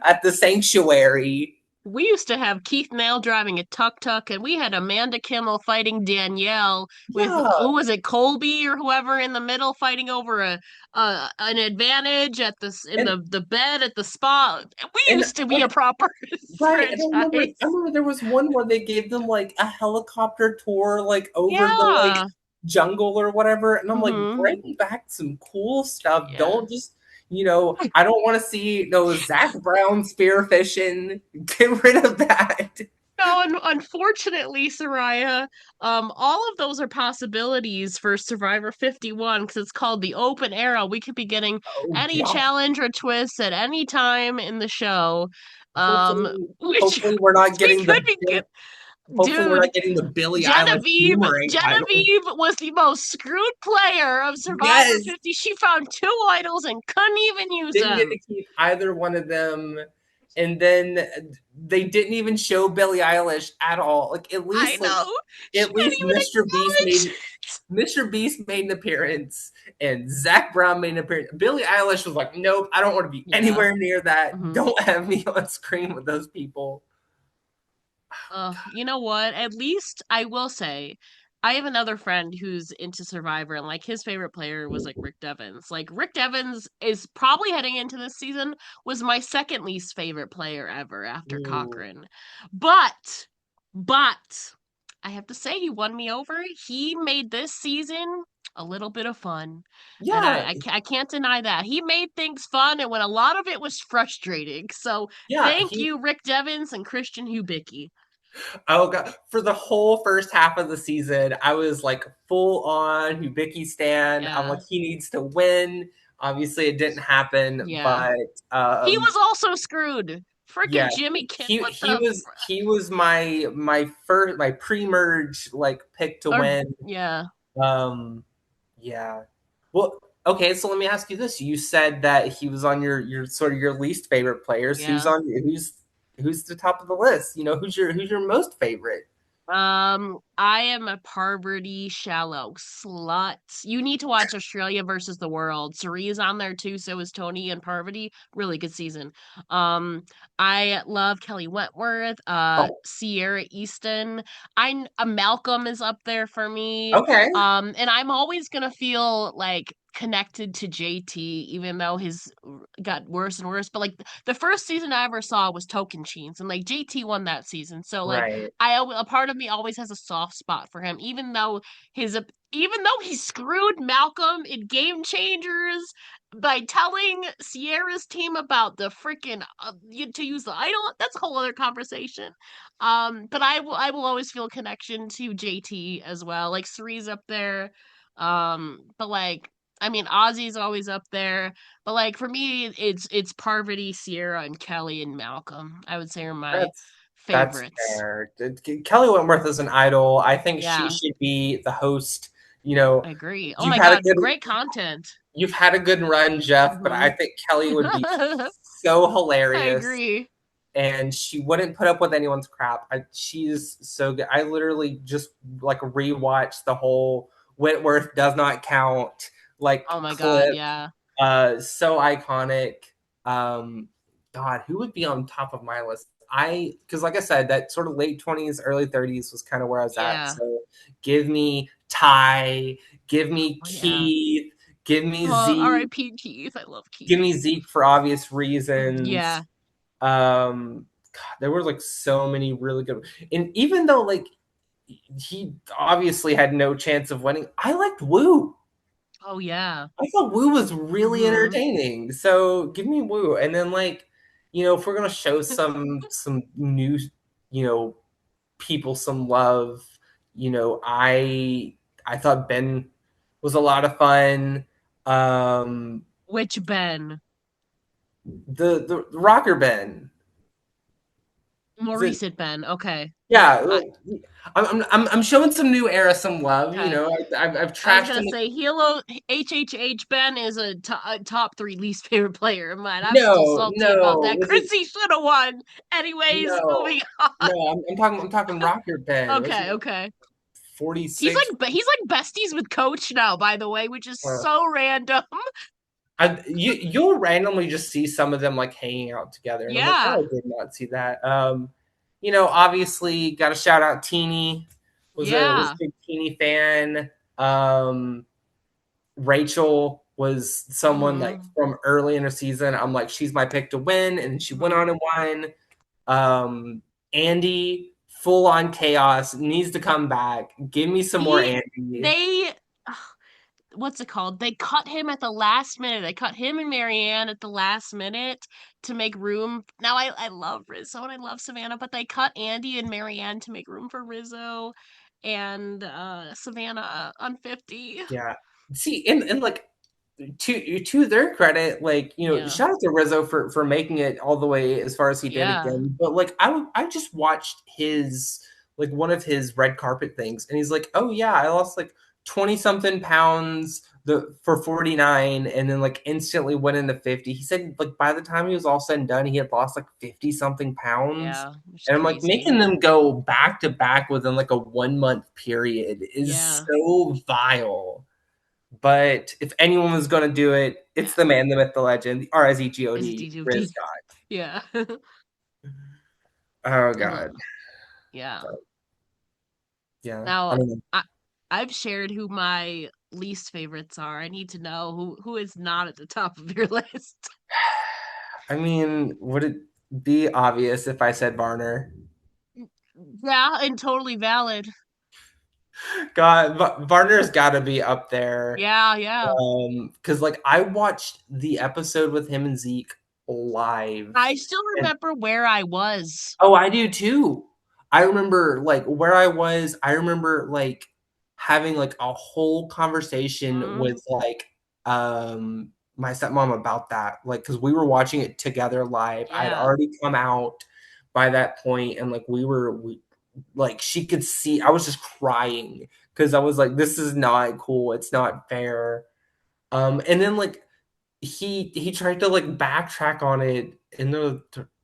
at the sanctuary. we used to have Keith Nell driving a tuk-tuk, and we had Amanda Kimmel fighting Danielle with Yeah. who was it, Colby or whoever in the middle, fighting over a an advantage at in And the bed at the spa. We and used to be a proper right, and I franchise. remember there was one where they gave them like a helicopter tour like over the like Yeah, jungle or whatever. And I'm like, Mm-hmm. bring back some cool stuff. Yeah. Don't just, I don't want to see those Zach Brown spearfishing. Get rid of that. No, and unfortunately, Soraya, all of those are possibilities for Survivor 51 because it's called the open era. We could be getting Oh any yeah. challenge or twist at any time in the show. Hopefully, Which hopefully we're not we getting could be good. hopefully we're Dude, not getting the Billie Eilish Genevieve, boomerang idol. Genevieve was the most screwed player of Survivor Yes, 50. She found two idols and couldn't even use didn't get them. to keep either one of them. And then they didn't even show Billie Eilish at all. Like I know. She at didn't least even acknowledge. Mr. Beast made an appearance and Zach Brown made an appearance. Billie Eilish was like, nope, I don't want to be Yeah. anywhere near that. Hmm. Don't have me on screen with those people. You know what? At least I will say, I have another friend who's into Survivor, and like his favorite player was like Rick Devens. Like Rick Devens is probably heading into this season was my second least favorite player ever after Ooh. Cochran. But I have to say he won me over. He made this season a little bit of fun. And Yeah, I can't deny that. He made things fun and when a lot of it was frustrating. So yeah. thank you, Rick Devens and Christian Hubicki. Oh god, for the whole first half of the season, I was like full on Hibiki stan. I'm Yeah. like, he needs to win. Obviously, it didn't happen, Yeah. but He was also screwed. Freaking yeah, Jimmy Kim, he what he the was he was my pre-merge like pick to or win. yeah, Um, yeah. Well, okay, so let me ask you this: you said that he was on your sort of your least favorite players. yeah. Who's the top of the list? Who's your most favorite? I am a poverty shallow slut. You need to watch Australia versus the World. Sari's on there too, so is Tony and Parvati. Really good season. Um, I love Kelly Wentworth, Oh, Sierra Easton. Malcolm is up there for me. okay, And I'm always gonna feel like connected to JT, even though his got worse and worse. But like the first season I ever saw was Token Cheens, and like JT won that season. So like right. a part of me always has a soft spot for him, his even though he screwed Malcolm in Game Changers by telling Sierra's team about the freaking to use the idol. That's a whole other conversation. But I will always feel a connection to JT as well. Like Cerise up there. But like I mean Ozzy's always up there. But like for me, it's Parvati, Sierra, and Kelly and Malcolm. I would say are my That's favorites. fair. Kelly Wentworth is an idol. I think she Yeah, should be the host. You know, I agree. Oh you've my had a God, good great content. you've had a good run, Jeff, but Hmm. I think Kelly would be so I hilarious agree. and she wouldn't put up with anyone's crap. She's so good. I literally just like rewatched the whole Wentworth does not count like Oh my God, clip. yeah. So iconic. Um, God, who would be on top of my list? Because like I said, that sort of late 20s, early 30s was kind of where I was at. Yeah. So give me Ty, give me Oh yeah. Keith, give me Oh, Zeke, R.I.P. Keith. I love give me Keith. Zeke for obvious reasons. Yeah. God, there were like so many really good, and even though like he obviously had no chance of winning, I liked Woo. Oh yeah. I thought Woo was really Hmm. entertaining. So give me Woo. And then like, if we're gonna show some new, you know, people some love, I thought Ben was a lot of fun. Um Which Ben? the rocker Ben. More The recent Ben. Okay. Yeah, I, like, I'm showing some new era some love. okay. I've I was trashed gonna him. say Hilo HHH Ben is a top three least favorite player of mine. I'm still No, salty about no, that. was it? Chrissy should have won. Anyways, No, moving on. no. I'm talking rocker Ben. Was Okay, it okay. He's 46? like besties with Coach now, by the way, which is Uh, so random. you'll randomly just see some of them like hanging out together, and I'm like, Yeah, oh, I did not see that. Obviously, got to shout out Teeny. Was a yeah. big Teeny fan. Um, Rachel was someone like Hmm. from early in her season. I'm like, she's my pick to win, and she went Hmm. on and won. Andy, full on chaos, needs to come back. Give me some more He Andy. they what's it called? They cut him at the last minute. They cut him and Marianne at the last minute to make room. Now I love Rizzo and I love Savannah, but they cut Andy and Marianne to make room for Rizzo and Savannah on 50. Yeah. See, and like to their credit, like, Yeah. shout out to Rizzo for making it all the way as far as he did Yeah. again. But like I just watched his like one of his red carpet things, and he's like, "Oh yeah, I lost like 20 something pounds for 49, and then like instantly went into 50." He said like by the time he was all said and done, he had lost like 50 something pounds. Yeah. Which is And I'm like, crazy. making them go back to back within like a 1 month period is Yeah. so vile. But if anyone was going to do it, it's the man, the myth, the legend, the Is RSEGOD, Riz DDOD. God. Yeah. Oh Uh, God. yeah. But yeah. I Now mean, I I've shared who my least favorites are. I need to know who is not at the top of your list. would it be obvious if I said Varner? Yeah, and totally valid. God, Varner's got to be up there. Yeah, yeah. Because like I watched the episode with him and Zeke live, I still and remember where I was. oh, I do too. I remember like where I was. I remember like having like a whole conversation Mm, with like my stepmom about that. Like cuz we were watching it together live. I had yeah, already come out by that point, and like like she could see I was just crying cuz I was like, this is not cool. It's not fair. And then like he tried to like backtrack on it, and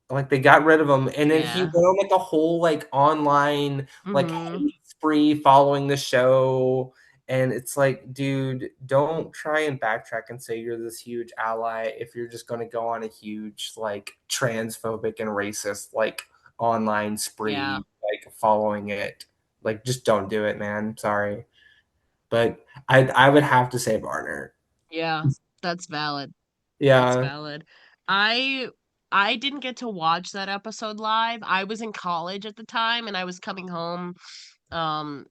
like they got rid of him, and then he yeah. went on like a whole like online like Mm-hmm. hate spree following the show. And it's like, dude, don't try and backtrack and say you're this huge ally if you're just going to go on a huge like transphobic and racist like online Yeah, spree like following it. Like, just don't do it, man. Sorry, but I would have to say Varner. yeah. That's valid. That's Yeah. valid. I I didn't get to watch that episode live. I was in college at the time and I was coming home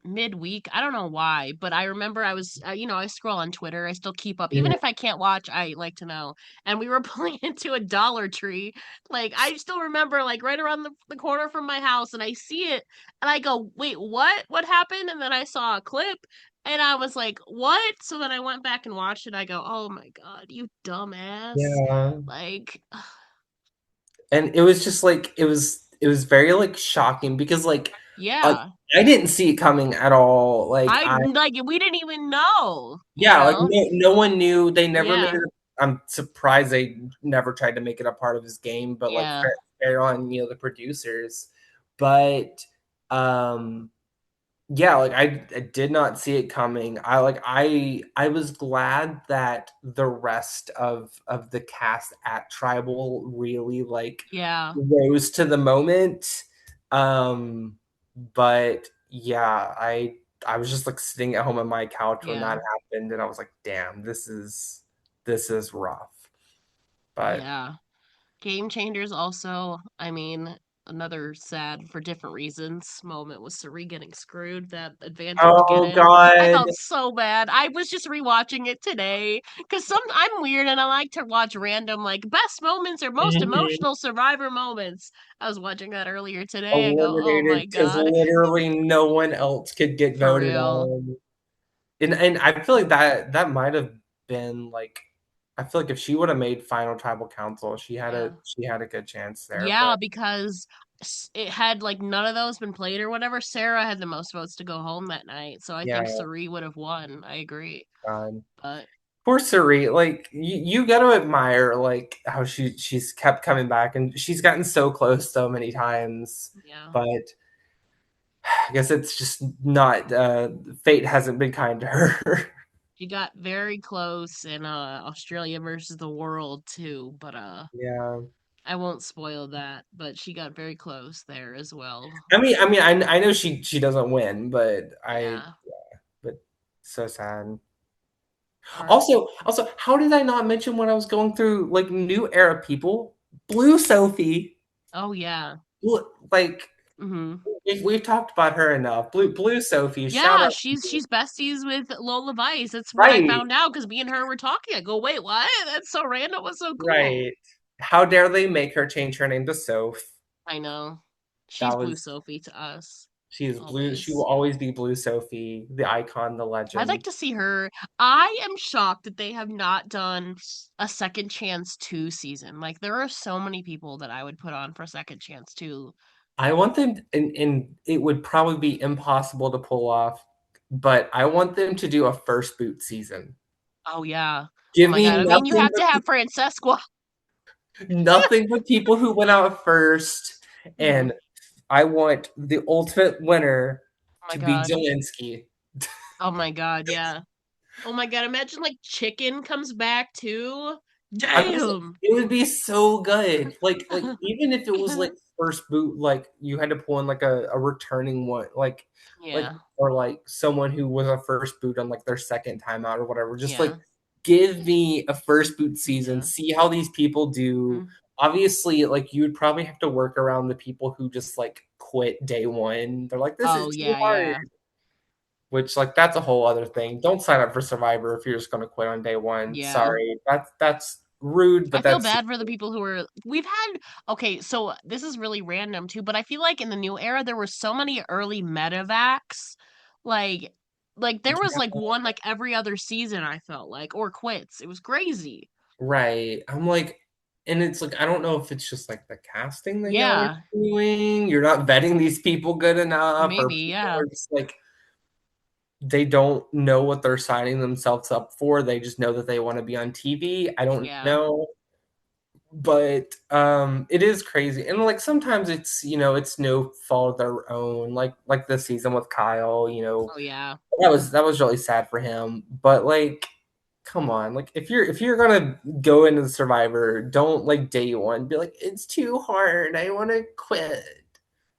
midweek. I don't know why, but I remember I was I scroll on Twitter. I still keep up. Even if I can't watch, I like to know. And we were pulling into a Dollar Tree. Like I still remember like right around the corner from my house and I see it and I go, "Wait, what? What happened?" And then I saw a clip and I was like, "What?" So then I went back and watched it. I go, "Oh my God, you dumbass." Yeah. Like, And it was just like it was very like shocking because like yeah. I didn't see it coming at all. I like we didn't even know, you Yeah, like know? no one knew. They never made Yeah. it. I'm surprised they never tried to make it a part of his game, but like Yeah. fair on the producers. But um yeah, like I did not see it coming. I was glad that the rest of the cast at Tribal really like Yeah. rose to the moment. Um, but yeah, I was just like sitting at home on my couch when that Yeah. happened, and I was like, damn, this is rough. But Yeah. Game Changers also, I mean, another sad for different reasons moment was Suri getting screwed, that advantage get oh in. I god. felt so bad. I was just rewatching it today because I'm weird and I like to watch random like best moments or most Mhm. emotional survivor moments. I was watching that earlier today. I go, oh Eliminated my because God, literally no one else could get for voted real. on. And I feel like that might have been like I feel like if she would have made final tribal council, Yeah. she had a good chance there. Yeah, But because it had like none of those been played or whatever. Sarah had the most votes to go home that night, so I yeah, think Sari would have won. I agree, God. but Poor Suri, like you got to admire like how she's kept coming back, and she's gotten so close so many times. yeah, But I guess it's just not fate hasn't been kind to her. she got very close in Australia versus the world too. But Yeah. I won't spoil that. But she got very close there as well. I know she doesn't win, but Yeah, but so sad. heart. Also, how did I not mention when I was going through like new era people? Blue Sophie, Oh yeah, like Hmm. We've talked about her enough. Blue Sophie, shout Yeah, out to she's you. she's besties with Lola Vice. That's what I Right, found out because me and her were talking. I go, wait, what? That's so random. What's so cool? right. How dare they make her change her name to Soph? I know. She's That Blue was Sophie to us. she is blue. She will Always. always be Blue Sophie, the icon, the I'd like legend. to see her. I am shocked that they have not done a Second Chance 2 season. Like, there are so many people that I would put on for Second Chance 2. I want them, and it would probably be impossible to pull off, but I want them to do a first boot season. Oh, yeah. Oh Give my me God. I mean, you nothing have but to have Francesca. nothing but people who went out first, Hmm. and I want the ultimate winner Oh my to be God. Zelensky. Oh my God. Yeah. Oh my God. Imagine like Chicken comes back too. I was Damn. it would be so good. Like even if it was like first boot, like you had to pull in like a returning one, like Yeah. or like someone who was a first boot on like their second time out or whatever. Just like Yeah. give me a first boot season, Yeah. see how these people do. Mhm. Obviously, like you would probably have to work around the people who just like quit day one. They're like, this is Oh too yeah, hard. yeah. Which like that's a whole other thing. Don't sign up for Survivor if you're just gonna quit on day one. Yeah. Sorry. That's rude, I but feel that's bad for the people who are we've had okay, so this is really random too, but I feel like in the new era there were so many early medevacs. Like there was like one like every other season I felt like or quits. It was crazy. right. I'm like, and it's like I don't know if it's just like the casting that y'all are Yeah, doing. You're not vetting these people good enough, or maybe, people yeah. are just like they don't know what they're signing themselves up for. They just know that they want to be on TV. I don't Yeah. know. But it is crazy. And like sometimes it's it's no fault of their own. Like this season with Kyle, Oh yeah. that was really sad for him. But like come on, like if you're gonna go into the Survivor, don't like day one be like it's too hard, I want to quit.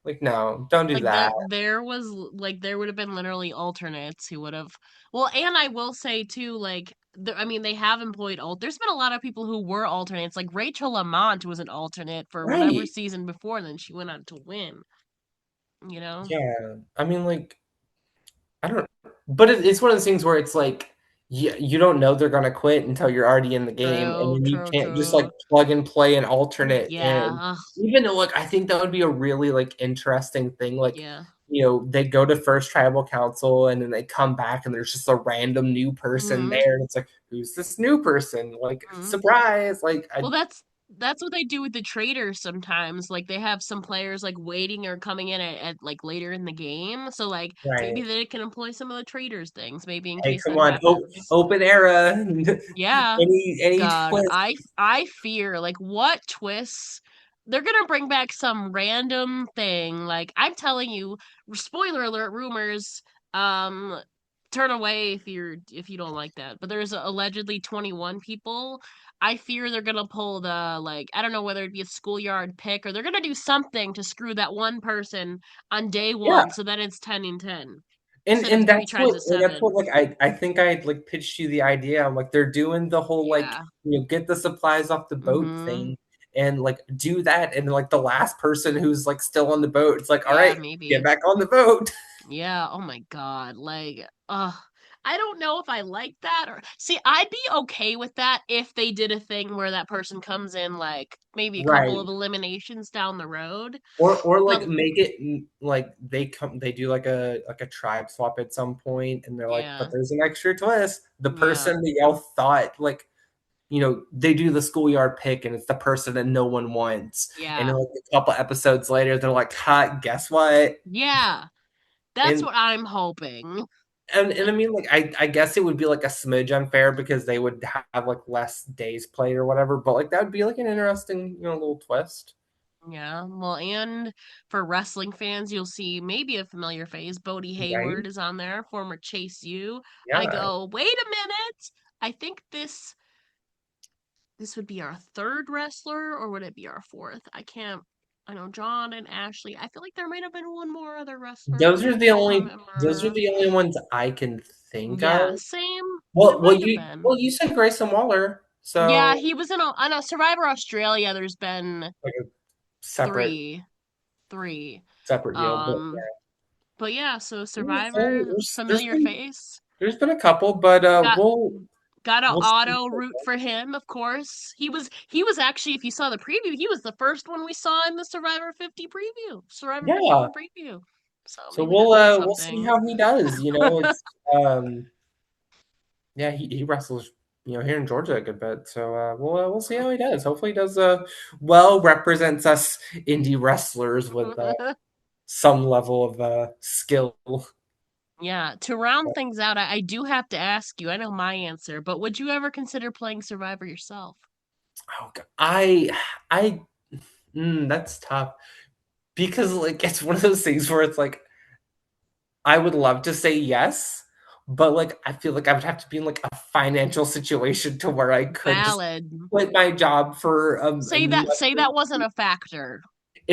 Like no, don't do Like that. there was like there would have been literally alternates who would have well, and I will say too, like I mean they have employed there's been a lot of people who were alternates. Like Rachel Lamont was an alternate for whatever Right. season before, and then she went on to win, you know? Yeah, I mean, like I don't, but it's one of those things where it's like you don't know they're gonna quit until you're already in the game, and True, then you true, can't just like true. plug and play an alternate Yeah, in. Even though, like, I think that would be a really like interesting thing. Like, yeah. they go to first tribal council, and then they come back, and there's just a random new person Hmm. there, and it's like, who's this new person? Like, Hmm. surprise! Like, Well, that's what they do with the traders sometimes. Like they have some players like waiting or coming in at like later in the game. So like maybe right? they can employ some of the traders things, maybe in Hey, case come that on, happens. open era. Yeah. any God, twist, I fear like what twists they're gonna bring back some random thing. Like I'm telling you, spoiler alert, rumors. Um, turn away if you don't like that. But there's allegedly 21 people. I fear they're gonna pull the like I don't know whether it be a schoolyard pick or they're gonna do something to screw that one person on day yeah. one so then it's 10 and 10 And instead of and three tries of that's what seven. like I think I like pitched you the idea. I'm like they're doing the whole like Yeah. get the supplies off the boat Mm-hmm. thing and like do that and like the last person who's like still on the boat, it's like all Yeah, right, get maybe. back on the boat. Yeah, oh my God. I don't know if I like that or see, I'd be okay with that if they did a thing where that person comes in like maybe a couple of Right. eliminations down the road. Or like But make it like they do like a tribe swap at some point and they're like, but yeah, there's an extra twist. The yeah, person that y'all thought like they do the schoolyard pick and it's the person that no one wants. And then yeah, like a couple episodes later, they're like, "Ha, guess what?" yeah. That's And what I'm hoping. and I mean, like, I guess it would be like a smidge unfair because they would have like less days played or whatever. But like that would be like an interesting, little twist, Yeah, well, and for wrestling fans, you'll see maybe a familiar face. Bodie right? Hayward is on there, former Chase U. I Yeah. go, wait a minute. I think this would be our third wrestler, or would it be our fourth? I can't. I know John and Ashley. I feel like there might have been one more other wrestler, but Those I are the can't only those are remember. the only ones I can think of. Yeah, same. There Well, might have been. you said Grayson Waller, Yeah, so he was in on a Survivor Australia. There's been like a separate. three, three. separate deal. But Um, but yeah, so yeah, so Survivor, there's familiar been face. a couple, but Got got an we'll see. auto root for him, of course. He was actually, if you saw the preview, he was the first one we saw in the Survivor 50 preview, Survivor Yeah, 51 preview. So so maybe that means we'll see something. how he does. You know, it's yeah, he wrestles, here in Georgia a good bit. So we'll see how he does. Hopefully, he does well. Represents us indie wrestlers with some level of skill. Yeah, to round things out, I do have to ask you. I know my answer, but would you ever consider playing Survivor yourself? Oh, I, that's tough because like it's one of those things where it's like I would love to say yes, but like I feel like I would have to be in like a financial situation to where I could just Valid. quit my job for a month. Say that wasn't a factor.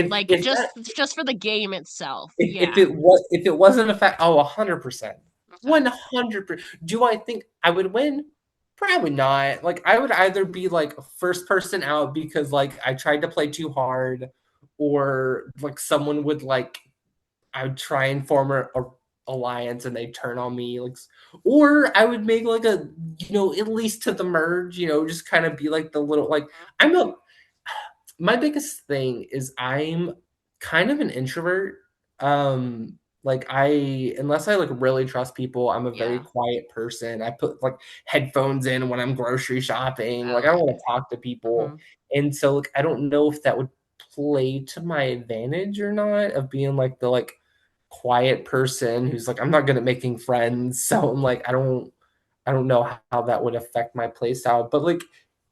Like If that just for the game itself. if Yeah. it was if it wasn't a fact, oh, 100%, Okay. 100%. Do I think I would win? Probably not. Like I would either be like first person out because like I tried to play too hard, or like someone would like I would try and form a alliance and they turn on me, like, or I would make like a at least to the merge, just kind of be like the little like I'm a my biggest thing is I'm kind of an introvert. Like unless I like really trust people, I'm a very Yeah. quiet person. I put like headphones in when I'm grocery shopping. Like I don't Valid. want to talk to people. Hmm. And so like I don't know if that would play to my advantage or not of being like the like quiet person who's like I'm not good at making friends. So I'm like I don't know how that would affect my play style. But like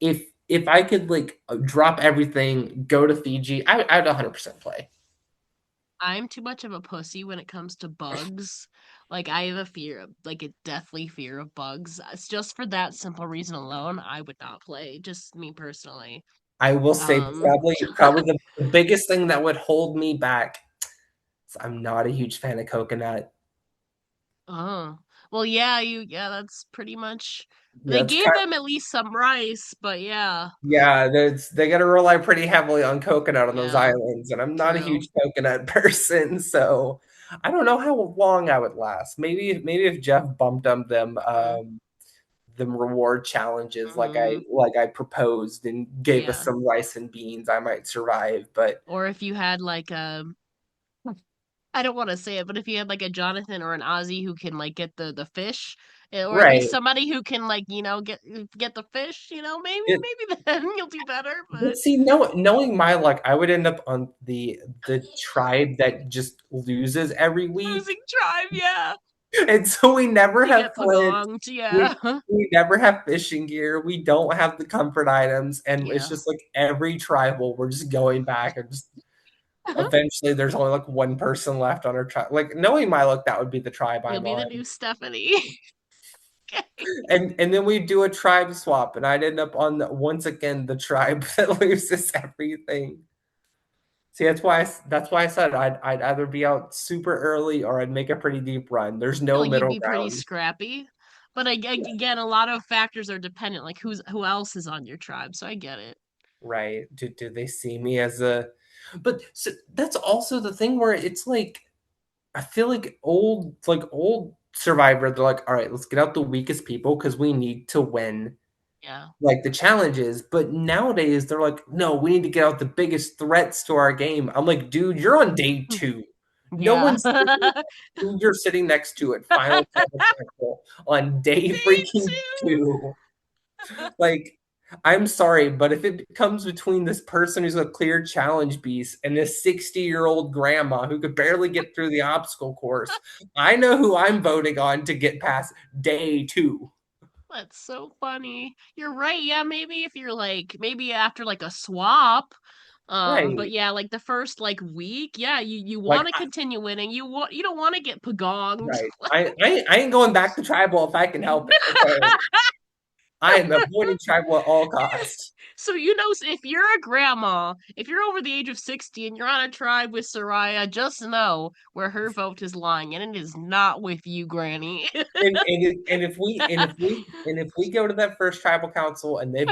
if I could like drop everything, go to Fiji, I'd 100% play. I'm too much of a pussy when it comes to bugs. Like I have a fear of like a deathly fear of bugs. It's just for that simple reason alone, I would not play. Just me personally. I will say Um probably the biggest thing that would hold me back is I'm not a huge fan of coconut. Oh. Well, yeah, that's pretty much they That's gave kind them at least some rice, but yeah. Yeah, they got to rely pretty heavily on coconut on those Yeah, islands, and I'm not a true. huge coconut person, so I don't know how long I would last. Maybe if Jeff bumped Mm-hmm. them reward challenges Mm-hmm. like I proposed and gave us Yeah. some rice and beans, I might survive. But Or if you had like I don't want to say it, but if you had like a Jonathan or an Ozzy who can like get the fish, or at least right, somebody who can like get the fish, it maybe then you'll do better. but But see, knowing my luck, I would end up on the tribe that just loses every week. losing tribe, yeah, And so we never you have get flint. pagonged, yeah, We never have fishing gear. We don't have the comfort items, and it's yeah. just like every tribal, we're just going back and just eventually there's only like one person left on our tribe. Like knowing my luck, that would be the tribe You'll I'm be the on. new Stephanie. Okay. And then we do a tribe swap, and I'd end up on once again the tribe that loses everything. See, that's why I said I'd either be out super early or I'd make a pretty deep run. There's Feel no like you'd middle be pretty ground. scrappy. But again, a lot of factors are dependent, like who else is on your tribe. So I get it. Right. Do they see me as a but so that's also the thing where it's like I feel like old Survivor, they're like, all right, let's get out the weakest people because we need to win Yeah. like the challenges. But nowadays they're like, no, we need to get out the biggest threats to our game. I'm like, dude, you're on day two. No Yeah. one's thinking who you're sitting next to at Final Tribal Council on day Day freaking two. two. Like, I'm sorry, but if it comes between this person who's a clear challenge beast and this 60-year-old grandma who could barely get through the obstacle course, I know who I'm voting on to get past day two. That's so funny. You're right. Yeah, maybe if you're like maybe after like a swap. But Right. yeah, like the first like week, yeah, you Like, want to continue winning. You don't want to get pagonged. right. I ain't going back to tribal if I can help it. Okay. I am avoiding tribal at all costs. So if you're a grandma, if you're over the age of 60 and you're on a tribe with Saraya, just know where her vote is lying, and it is not with you, Granny. And if we go to that first tribal council and That's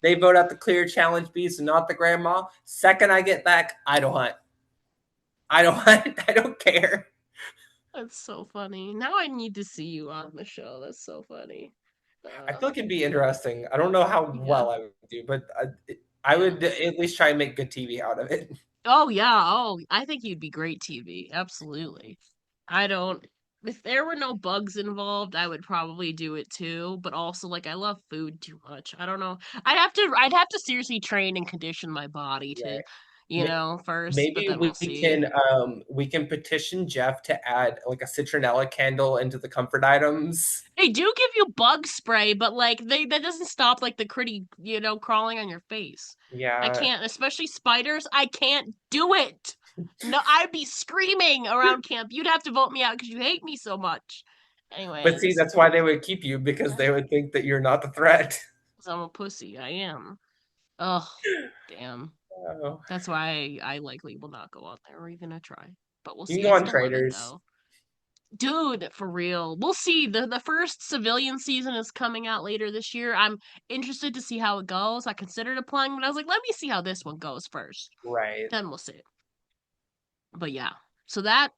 they vote out the clear challenge beast and not the grandma, second I get back, I don't hunt. I don't want, I don't care. That's so funny. Now I need to see you on the show. That's so funny. I feel like Uh, it'd be interesting. I don't know how yeah, well I would do, but I yeah. would at least try and make good TV out of it. Oh yeah. Oh, I think you'd be great TV. Absolutely. I don't. If there were no bugs involved, I would probably do it too. But also, like, I love food too much. I don't know. I'd have to seriously train and condition my body to, Right. May- first. But Maybe then we'll see. we can petition Jeff to add like a citronella candle into the comfort items. They do give you bug spray, but like that doesn't stop like the critty, crawling on your face. I Yeah. can't, especially spiders. I can't do it. No, I'd be screaming around camp. You'd have to vote me out because you hate me so much. But see, Anyways, that's why they would keep you because they would think that you're not the threat. 'cause I'm a pussy. I am. Oh, damn. Oh. That's why I likely will not go out there or even a try. But we'll You can see. go I on still love it traders. though. Dude, for real. We'll see. The first civilian season is coming out later this year. I'm interested to see how it goes. I considered applying, but I was like, let me see how this one goes first. Right. Then we'll see. But yeah. So that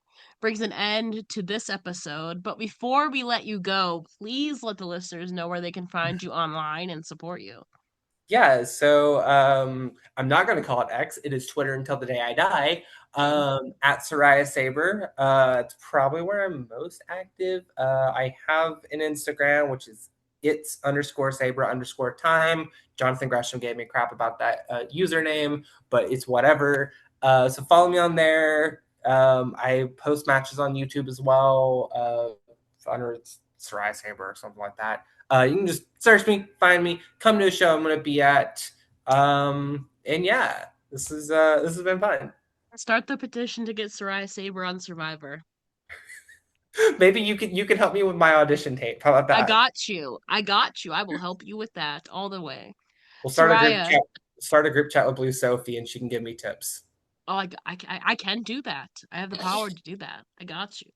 brings an end to this episode. But before we let you go, please let the listeners know where they can find you online and support you. Yeah, so I'm not going to call it X. It is Twitter until the day I die. Okay. At Saraya Saber. It's probably where I'm most active. I have an Instagram, which is it's underscore Saber underscore time. Jonathan Gresham gave me crap about that username, but it's whatever. So follow me on there. I post matches on YouTube as well. Under Saraya Saber or something like that. You can just search me, find me, come to a show I'm going to be at. And yeah, this has been fun. Start the petition to get Saraya Saber on Survivor. Maybe you can help me with my audition tape. How about I that? got you. I got you. I will help you with that all the way. We'll Soraya, start a group chat with Blue Sophie, and she can give me tips. oh, I can do that. I have the power to do that. I got you.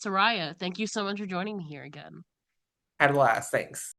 Soraya, thank you so much for joining me here again. Had a blast. Thanks.